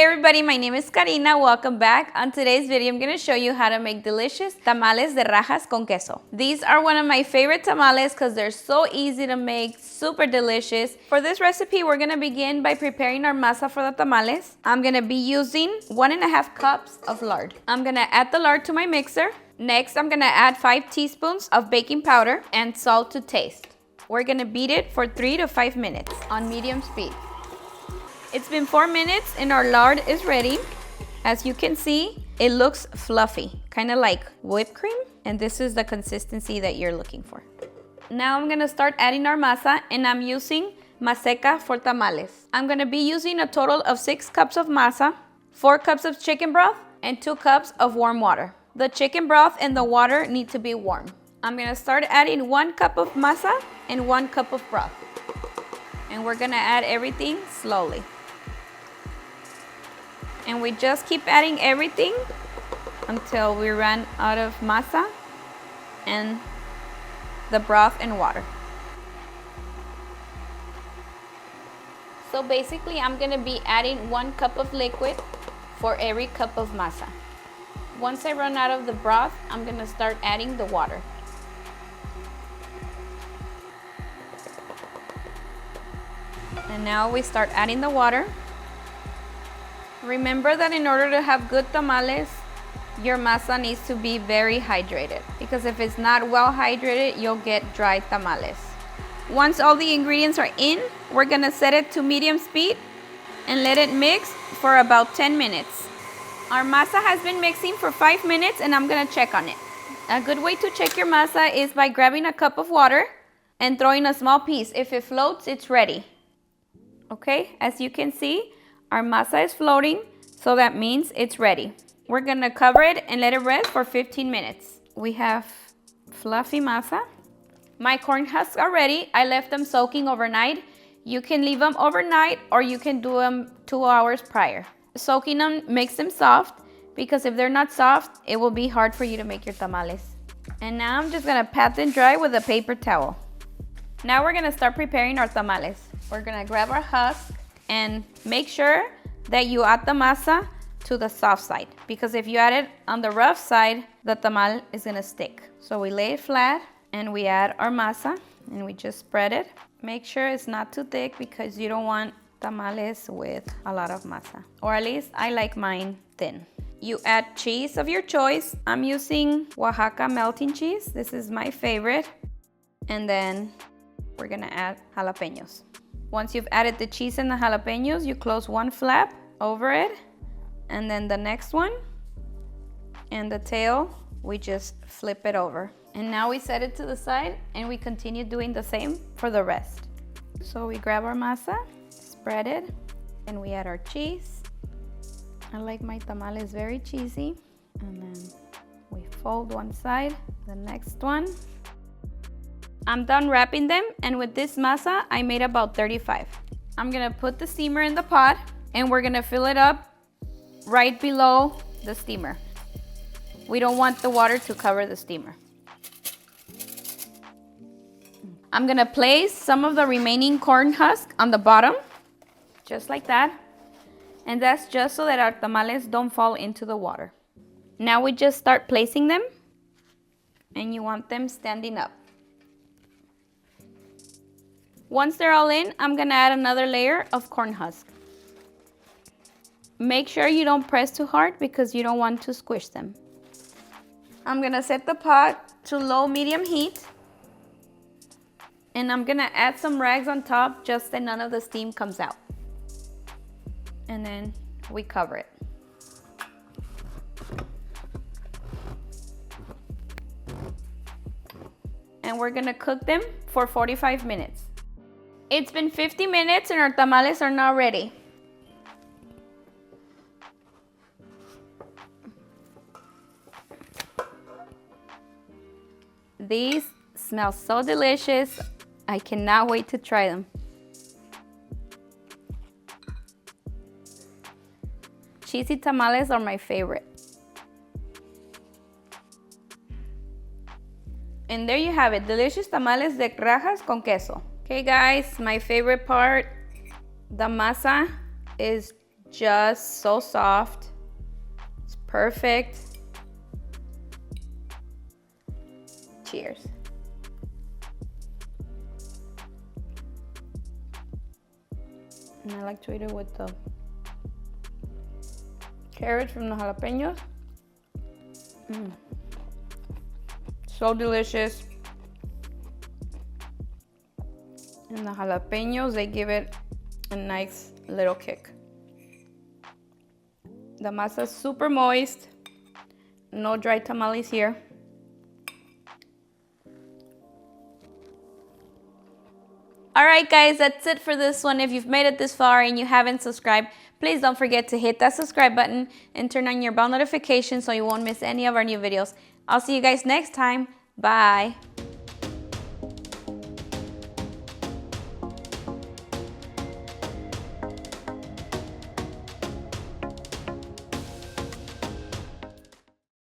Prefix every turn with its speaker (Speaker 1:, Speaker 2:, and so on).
Speaker 1: Hey everybody, my name is Karina. Welcome back. On today's video, I'm going to show you how to make delicious tamales de rajas con queso. These are one of my favorite tamales because they're so easy to make, super delicious. For this recipe, we're going to begin by preparing our masa for the tamales. I'm going to be using 1.5 cups of lard. I'm going to add the lard to my mixer. Next, I'm going to add 5 teaspoons of baking powder and salt to taste. We're going to beat it for 3 to 5 minutes on medium speed. It's been 4 minutes and our lard is ready. As you can see, it looks fluffy, kind of like whipped cream. And this is the consistency that you're looking for. Now I'm gonna start adding our masa, and I'm using Maseca for tamales. I'm gonna be using a total of 6 cups of masa, 4 cups of chicken broth, and 2 cups of warm water. The chicken broth and the water need to be warm. I'm gonna start adding 1 cup of masa and 1 cup of broth. And we're gonna add everything slowly. And we just keep adding everything until we run out of masa and the broth and water. So basically, I'm gonna be adding 1 cup of liquid for every cup of masa. Once I run out of the broth, I'm gonna start adding the water. And now we start adding the water. Remember that in order to have good tamales, your masa needs to be very hydrated, because if it's not well hydrated, you'll get dry tamales. Once all the ingredients are in, we're gonna set it to medium speed and let it mix for about 10 minutes. Our masa has been mixing for 5 minutes and I'm gonna check on it. A good way to check your masa is by grabbing a cup of water and throwing a small piece. If it floats, it's ready. Okay, as you can see, our masa is floating, so that means it's ready. We're gonna cover it and let it rest for 15 minutes. We have fluffy masa. My corn husks are ready. I left them soaking overnight. You can leave them overnight or you can do them 2 hours prior. Soaking them makes them soft, because if they're not soft, it will be hard for you to make your tamales. And now I'm just gonna pat them dry with a paper towel. Now we're gonna start preparing our tamales. We're gonna grab our husk and make sure that you add the masa to the soft side, because if you add it on the rough side, the tamal is gonna stick. So we lay it flat and we add our masa and we just spread it. Make sure it's not too thick, because you don't want tamales with a lot of masa, or at least I like mine thin. You add cheese of your choice. I'm using Oaxaca melting cheese. This is my favorite. And then we're gonna add jalapeños. Once you've added the cheese and the jalapeños, you close one flap over it, and then the next one, and the tail, we just flip it over. And now we set it to the side and we continue doing the same for the rest. So we grab our masa, spread it, and we add our cheese. I like my tamales very cheesy. And then we fold one side, the next one. I'm done wrapping them, and with this masa, I made about 35. I'm gonna put the steamer in the pot, and we're gonna fill it up right below the steamer. We don't want the water to cover the steamer. I'm gonna place some of the remaining corn husk on the bottom, just like that. And that's just so that our tamales don't fall into the water. Now we just start placing them, and you want them standing up. Once they're all in, I'm gonna add another layer of corn husk. Make sure you don't press too hard, because you don't want to squish them. I'm gonna set the pot to low medium heat, and I'm gonna add some rags on top just so none of the steam comes out. And then we cover it. And we're gonna cook them for 45 minutes. It's been 50 minutes and our tamales are now ready. These smell so delicious. I cannot wait to try them. Cheesy tamales are my favorite. And there you have it, delicious tamales de rajas con queso. Okay guys, my favorite part, the masa is just so soft. It's perfect. Cheers. And I like to eat it with the carrots from the jalapeños. So delicious. And the jalapeños, they give it a nice little kick. The masa is super moist. No dry tamales here. Alright guys, that's it for this one. If you've made it this far and you haven't subscribed, please don't forget to hit that subscribe button and turn on your bell notifications so you won't miss any of our new videos. I'll see you guys next time. Bye.